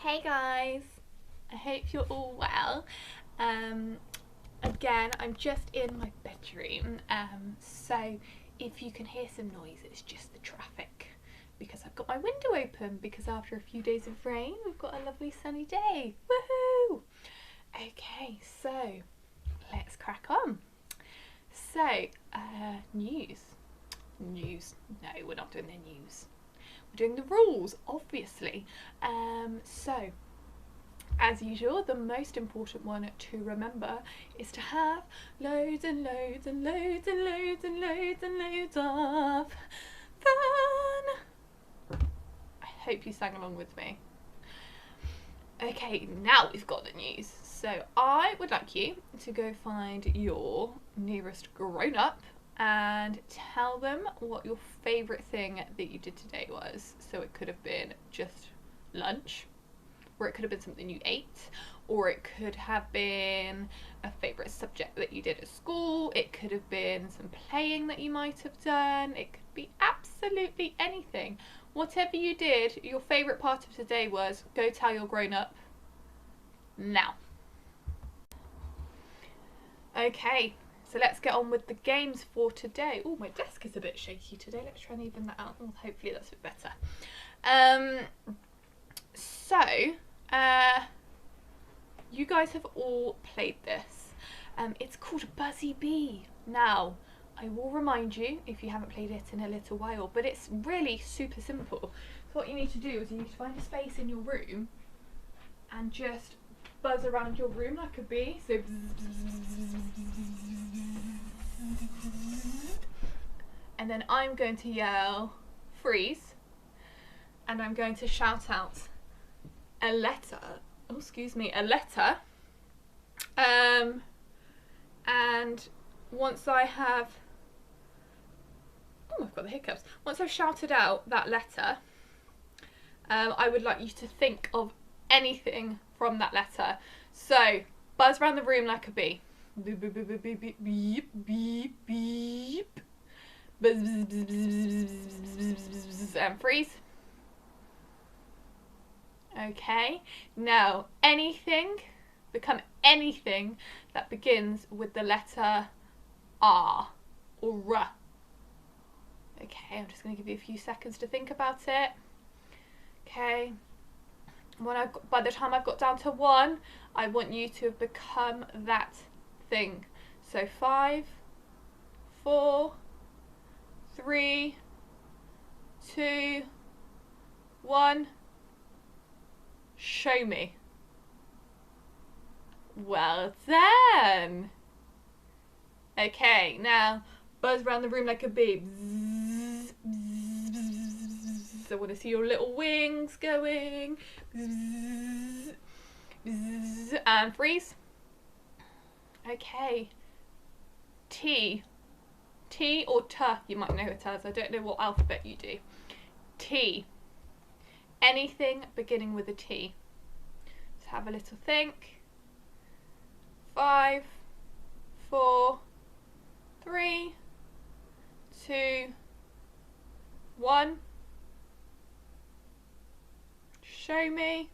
Hey guys, I hope you're all well. Again, I'm just in my bedroom, so if you can hear some noise, it's just the traffic because I've got my window open because after a few days of rain, we've got a lovely sunny day. Woohoo! Okay, so let's crack on. So, news. No, we're not doing the news. We're doing the rules, obviously. So, as usual, the most important one to remember is to have loads and loads and loads and loads and loads and loads of fun. I hope you sang along with me. Okay, now we've got the news. So I would like you to go find your nearest grown-up and tell them what your favourite thing that you did today was. So it could have been just lunch, or it could have been something you ate, or it could have been a favourite subject that you did at school, it could have been some playing that you might have done, it could be absolutely anything. Whatever you did, your favourite part of today was, go tell your grown-up now. Okay, so let's get on with the games for today. Oh, my desk is a bit shaky today. Let's try and even that out. Oh, hopefully that's a bit better. You guys have all played this. It's called Buzzy Bee. Now, I will remind you if you haven't played it in a little while, but it's really super simple. So what you need to do is you need to find a space in your room and just buzz around your room like a bee. So and then I'm going to yell freeze, and I'm going to shout out a letter. Oh, excuse me, a letter. And once I have, oh, I've got the hiccups. Once I've shouted out that letter, I would like you to think of anything from that letter. So buzz around the room like a bee. Beep beep beep beep beep beep beep beep. Buzz buzz buzz buzz buzz, and freeze. Okay, now become anything that begins with the letter R or R. Okay, I'm just going to give you a few seconds to think about it. Okay, by the time I've got down to 1, I want you to have become that thing. So 5, 4, 3, 2, 1. Show me. Well done. Okay, now buzz around the room like a bee. Bzz, bzz, bzz, bzz. I want to see your little wings going. Bzz, bzz, and freeze. Okay. T. T or T, you might know it as. I don't know what alphabet you do. T. Anything beginning with a T. Let's have a little think. 5, 4, 3, 2, 1. Show me.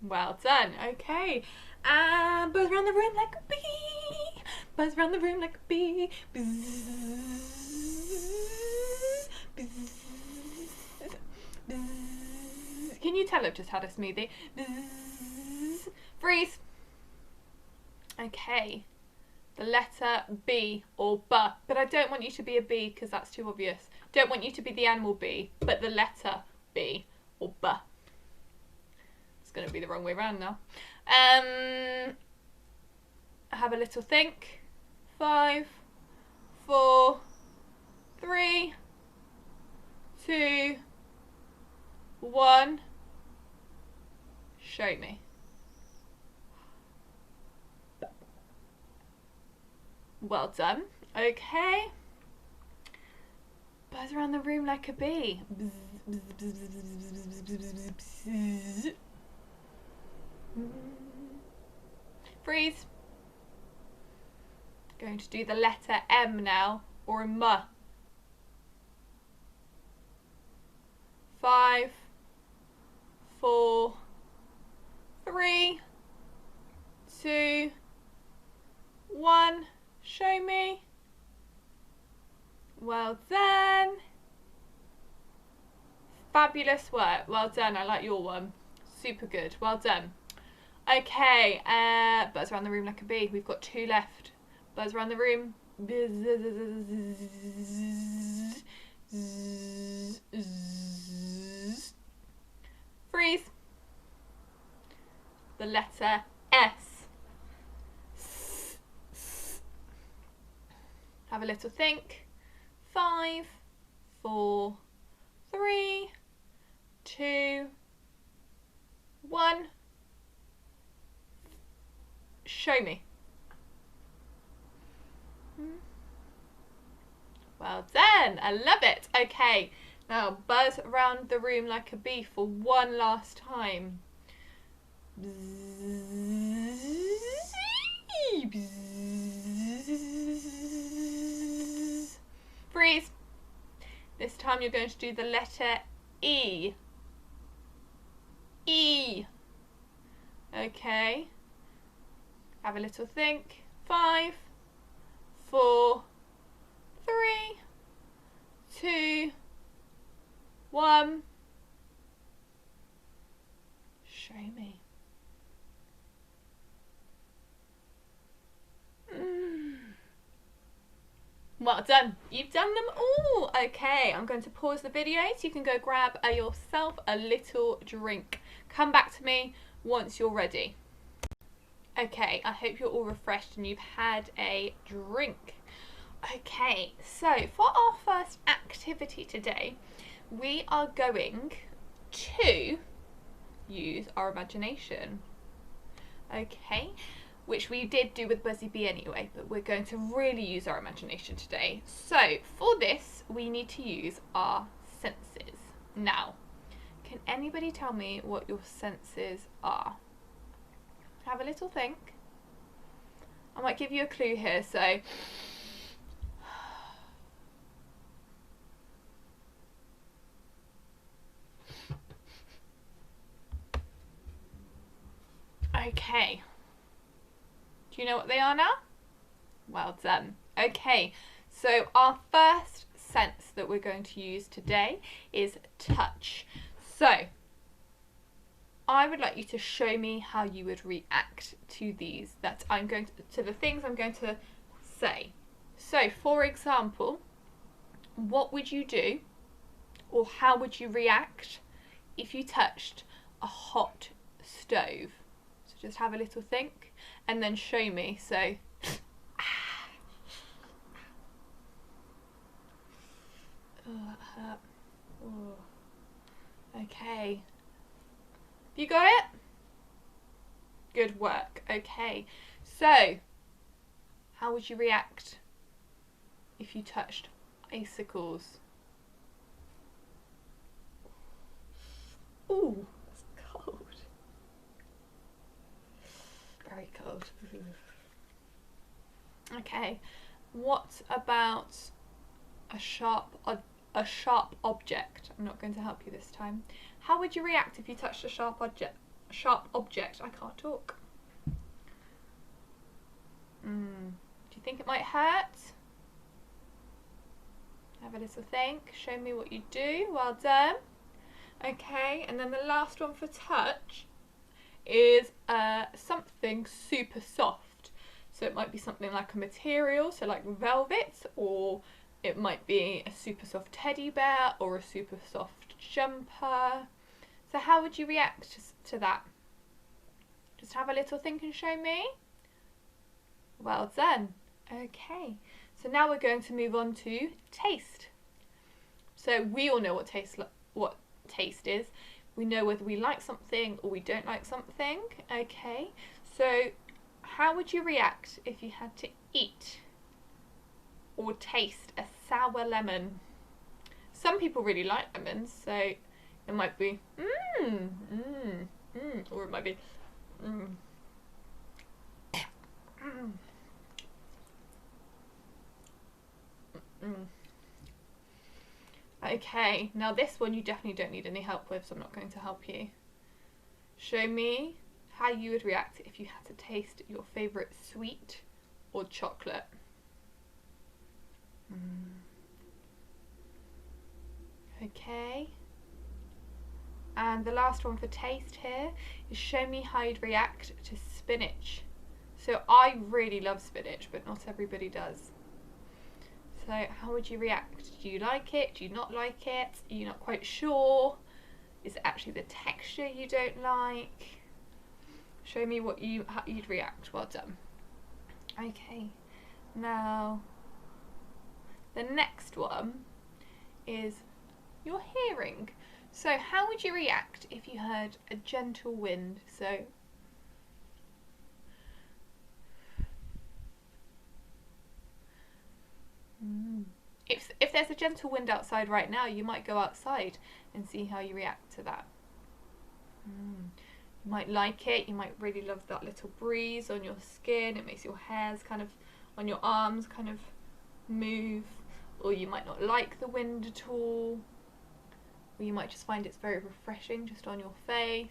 Well done. Okay. And buzz around the room like a bee. Buzz around the room like a bee. Bzz, bzz, bzz. Can you tell I've just had a smoothie? Bzz. Freeze. Okay. The letter B or B. But I don't want you to be a bee because that's too obvious. Don't want you to be the animal bee, but the letter B or B. It's going to be the wrong way around now. Have a little think. 5, 4, 3, 2, 1. Show me. Well done. Okay. Buzz around the room like a bee. Bzz, bzz, bzz, bzz, bzz, bzz, bzz. Freeze. Going to do the letter M now, or a M. 5, 5, 4, 3, 2, 1. Show me. Well done. Fabulous work. Well done. I like your one. Super good. Well done. Okay, buzz around the room like a bee. We've got 2 left. Buzz around the room. Freeze. The letter S. Have a little think. 5, 4, 3, 2, 1. Show me. Well done. I love it. Okay, now buzz around the room like a bee for one last time. Freeze. This time you're going to do the letter E. E. Okay. Have a little think. 5, 4, 3, 2, 1. Show me. Well done. You've done them all. Okay, I'm going to pause the video so you can go grab yourself a little drink. Come back to me once you're ready. Okay, I hope you're all refreshed and you've had a drink. Okay, so for our first activity today, we are going to use our imagination. Okay, which we did do with Buzzy Bee anyway, but we're going to really use our imagination today. So for this, we need to use our senses. Now, can anybody tell me what your senses are? Have a little think. I might give you a clue here, so okay. Do you know what they are now? Well done. Okay, so our first sense that we're going to use today is touch. So I would like you to show me how you would react to these to the things I'm going to say. So for example, what would you do or how would you react if you touched a hot stove? So just have a little think and then show me. So oh, that hurt. Oh. Okay. You got it? Good work. Okay. So, how would you react if you touched icicles? Ooh, it's cold. Very cold. Okay. What about a sharp object? I'm not going to help you this time. How would you react if you touched a sharp object? I can't talk. Do you think it might hurt? Have a little think. Show me what you do. Well done. Okay, and then the last one for touch is something super soft. So it might be something like a material, so like velvet, or it might be a super soft teddy bear or a super soft jumper. So how would you react to that? Just have a little think and show me. Well done. Okay, so now we're going to move on to taste. So we all know what taste is. We know whether we like something or we don't like something. Okay, so how would you react if you had to eat or taste a sour lemon? Some people really like lemons, so it might be or it might be Okay, now this one you definitely don't need any help with, so I'm not going to help you. Show me how you would react if you had to taste your favourite sweet or chocolate. Okay. And the last one for taste here is show me how you'd react to spinach. So I really love spinach, but not everybody does. So how would you react? Do you like it? Do you not like it? Are you not quite sure? Is it actually the texture you don't like? Show me how you'd react. Well done. Okay, now the next one is your hearing. So how would you react if you heard a gentle wind? So if there's a gentle wind outside right now, you might go outside and see how you react to that. You might like it, you might really love that little breeze on your skin. It makes your hairs kind of on your arms kind of move, or you might not like the wind at all, or you might just find it's very refreshing just on your face.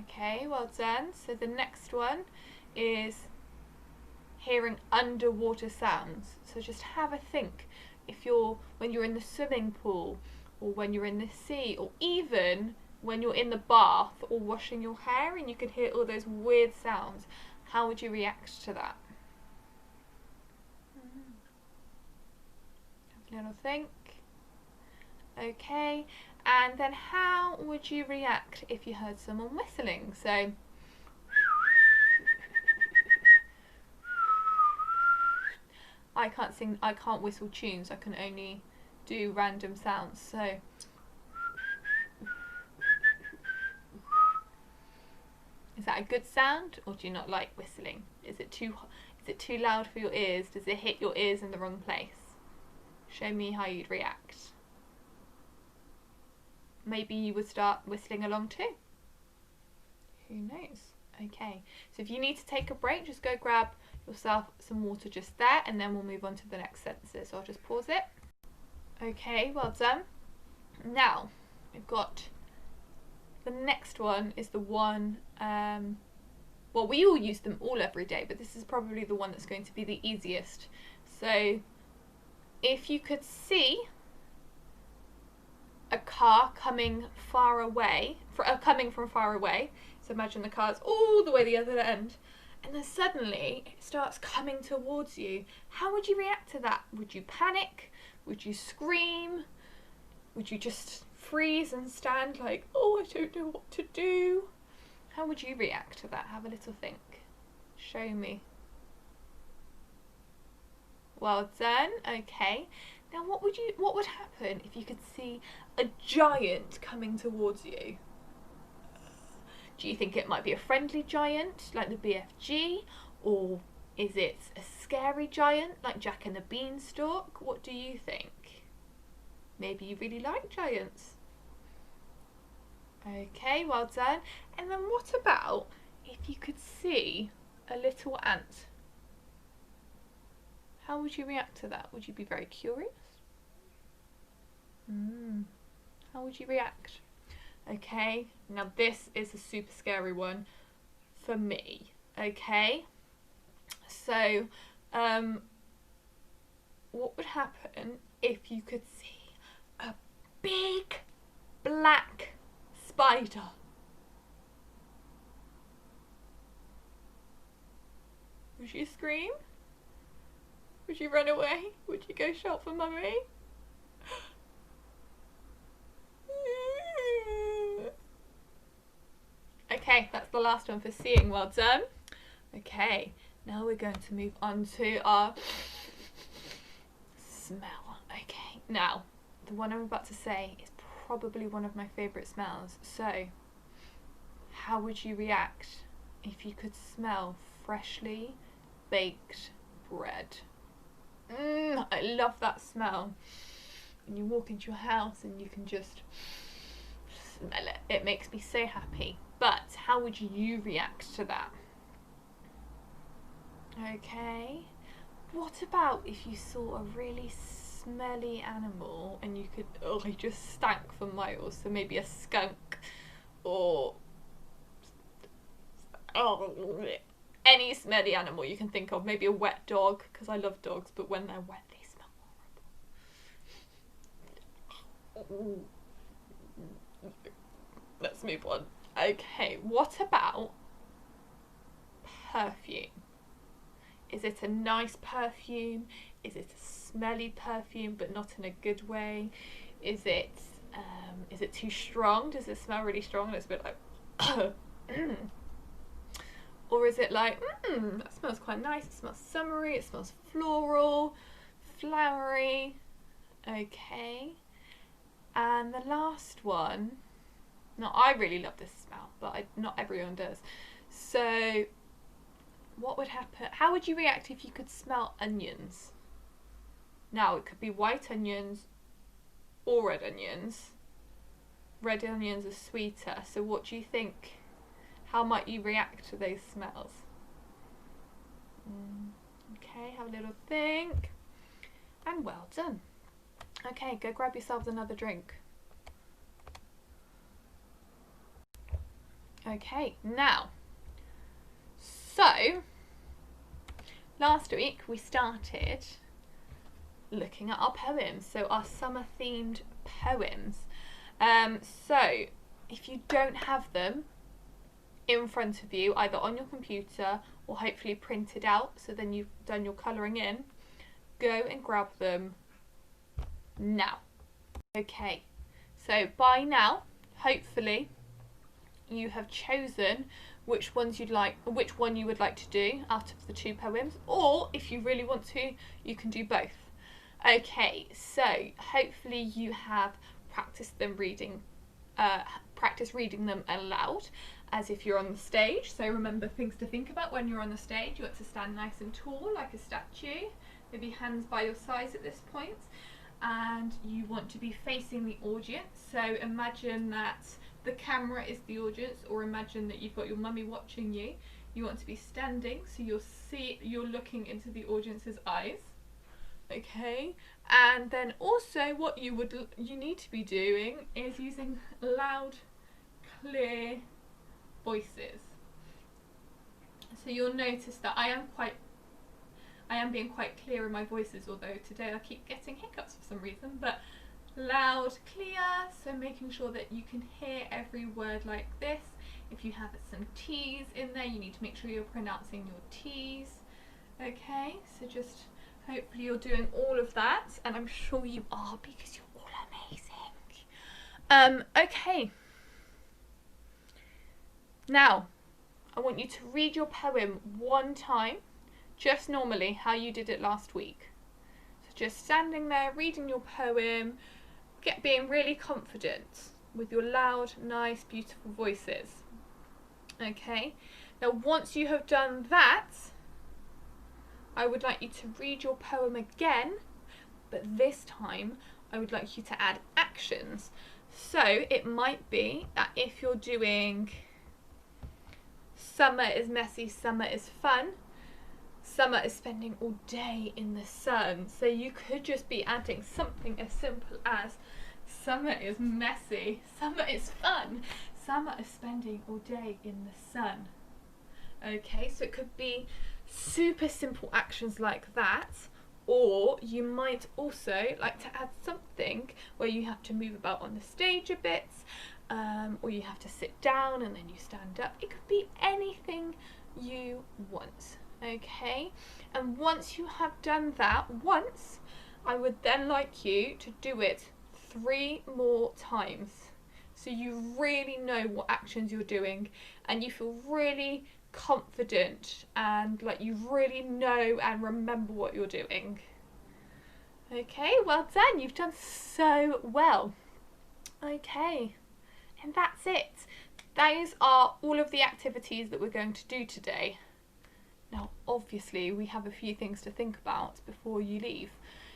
Okay, well done. So the next one is hearing underwater sounds. So just have a think. When you're in the swimming pool, or when you're in the sea, or even when you're in the bath or washing your hair and you can hear all those weird sounds, how would you react to that? Have a little think. Okay, and then how would you react if you heard someone whistling? So I can't whistle tunes, I can only do random sounds. So is that a good sound, or do you not like whistling? Is it too loud for your ears? Does it hit your ears in the wrong place? Show me how you'd react. Maybe you would start whistling along too. Who knows? Okay, so if you need to take a break, just go grab yourself some water just there, and then we'll move on to the next sentences. So I'll just pause it. Okay, well done. Now we've got the next one is the one, well, we all use them all every day, but this is probably the one that's going to be the easiest. So if you could see a car coming from far away, so imagine the car's all the way the other end, and then suddenly it starts coming towards you. How would you react to that? Would you panic? Would you scream? Would you just freeze and stand like, oh, I don't know what to do? How would you react to that? Have a little think. Show me. Well done. Okay. Now what would happen if you could see a giant coming towards you? Do you think it might be a friendly giant like the BFG, or is it a scary giant like Jack and the Beanstalk? What do you think? Maybe you really like giants. Okay, well done. And then what about if you could see a little ant? How would you react to that? Would you be very curious? How would you react? Okay, now this is a super scary one for me. Okay, so what would happen if you could see a big black spider? Would you scream? Would you run away? Would you go shout for mummy? Okay, that's the last one for seeing. Well done. Okay, now we're going to move on to our smell. Okay, now the one I'm about to say is probably one of my favourite smells. So, how would you react if you could smell freshly baked bread? I love that smell. And you walk into your house and you can just smell it. It makes me so happy. But how would you react to that? Okay. What about if you saw a really smelly animal and you could, oh, he just stank for miles, so maybe a skunk or any smelly animal you can think of. Maybe a wet dog, because I love dogs, but when they're wet they smell horrible. Let's move on. Okay, what about perfume? Is it a nice perfume? Is it a smelly perfume but not in a good way? Is it too strong? Does it smell really strong and it's a bit like or is it like, that smells quite nice, it smells summery, it smells floral, flowery. Okay. And the last one, now I really love this smell, but not everyone does. So what would happen? How would you react if you could smell onions? Now it could be white onions or red onions. Red onions are sweeter, so what do you think? How might you react to those smells? Okay, have a little think. And well done. Okay, go grab yourselves another drink. Okay, now, so last week we started looking at our poems, so our summer themed poems. So if you don't have them in front of you, either on your computer or hopefully printed out, so then you've done your colouring in, go and grab them now. Okay, so by now, hopefully, you have chosen which one you would like to do out of the two poems, or if you really want to, you can do both. Okay, so hopefully you have practiced them reading, practice reading them aloud as if you're on the stage. So remember things to think about when you're on the stage. You want to stand nice and tall like a statue, maybe hands by your sides at this point, and you want to be facing the audience. So imagine that the camera is the audience, or imagine that you've got your mummy watching you. You want to be standing so you're looking into the audience's eyes. Okay, and then also what you need to be doing is using loud, clear voices. So you'll notice that I am being quite clear in my voices, although today I keep getting hiccups for some reason, but loud, clear, so making sure that you can hear every word like this. If you have some T's in there, you need to make sure you're pronouncing your T's. Okay, so just hopefully you're doing all of that, and I'm sure you are because you're all amazing. Okay. Now, I want you to read your poem one time, just normally how you did it last week. So just standing there, reading your poem, being really confident with your loud, nice, beautiful voices. Okay. Now, once you have done that, I would like you to read your poem again, but this time I would like you to add actions. So it might be that if you're doing summer is messy, summer is fun, summer is spending all day in the sun. So you could just be adding something as simple as summer is messy, summer is fun, summer is spending all day in the sun. Okay, so it could be super simple actions like that, or you might also like to add something where you have to move about on the stage a bit, or you have to sit down and then you stand up. It could be anything you want. Okay, and once you have done that once, I would then like you to do it 3 more times, so you really know what actions you're doing and you feel really confident and like you really know and remember what you're doing. Okay, well done, you've done so well. Okay, and that's it. Those are all of the activities that we're going to do today. Now obviously we have a few things to think about before you leave.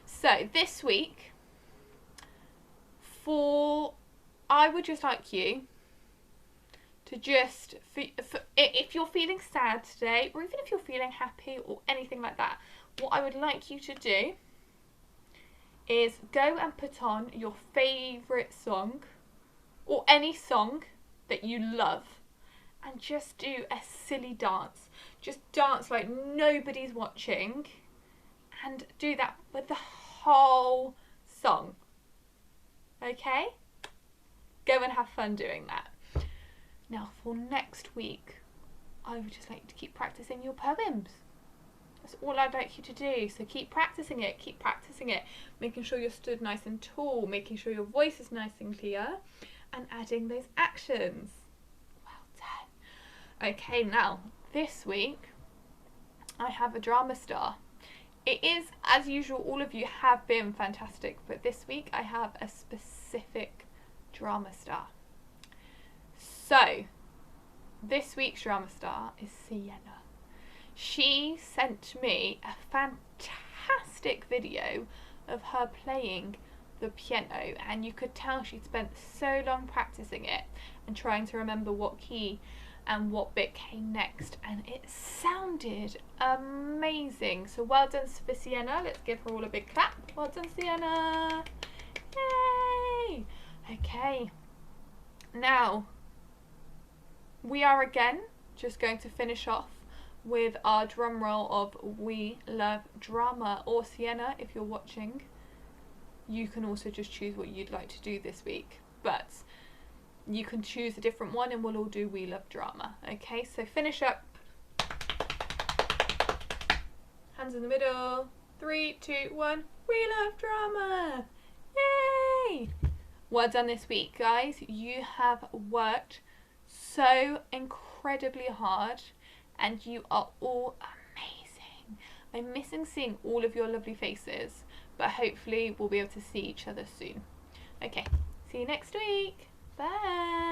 So this week, I would just like you to just, if you're feeling sad today, or even if you're feeling happy or anything like that, what I would like you to do is go and put on your favourite song or any song that you love and just do a silly dance. Just dance like nobody's watching and do that with the whole song. Okay? Go and have fun doing that. Now for next week, I would just like you to keep practicing your poems. That's all I'd like you to do. So keep practicing it, making sure you're stood nice and tall, making sure your voice is nice and clear, and adding those actions. Well done. Okay, now this week I have a drama star. It is, as usual, all of you have been fantastic, but this week I have a specific drama star. So, this week's drama star is Sienna. She sent me a fantastic video of her playing the piano, and you could tell she'd spent so long practicing it and trying to remember what key and what bit came next, and it sounded amazing. So well done for Sienna. Let's give her all a big clap. Well done, Sienna. Yay! Okay, now we are again just going to finish off with our drum roll of We Love Drama. Or Sienna, if you're watching, you can also just choose what you'd like to do this week, but you can choose a different one and we'll all do We Love Drama. Okay, so finish up. Hands in the middle. 3, 2, 1. We love drama. Yay! Well done this week, guys. You have worked so incredibly hard and you are all amazing. I'm missing seeing all of your lovely faces, but hopefully we'll be able to see each other soon. Okay, see you next week. Bye.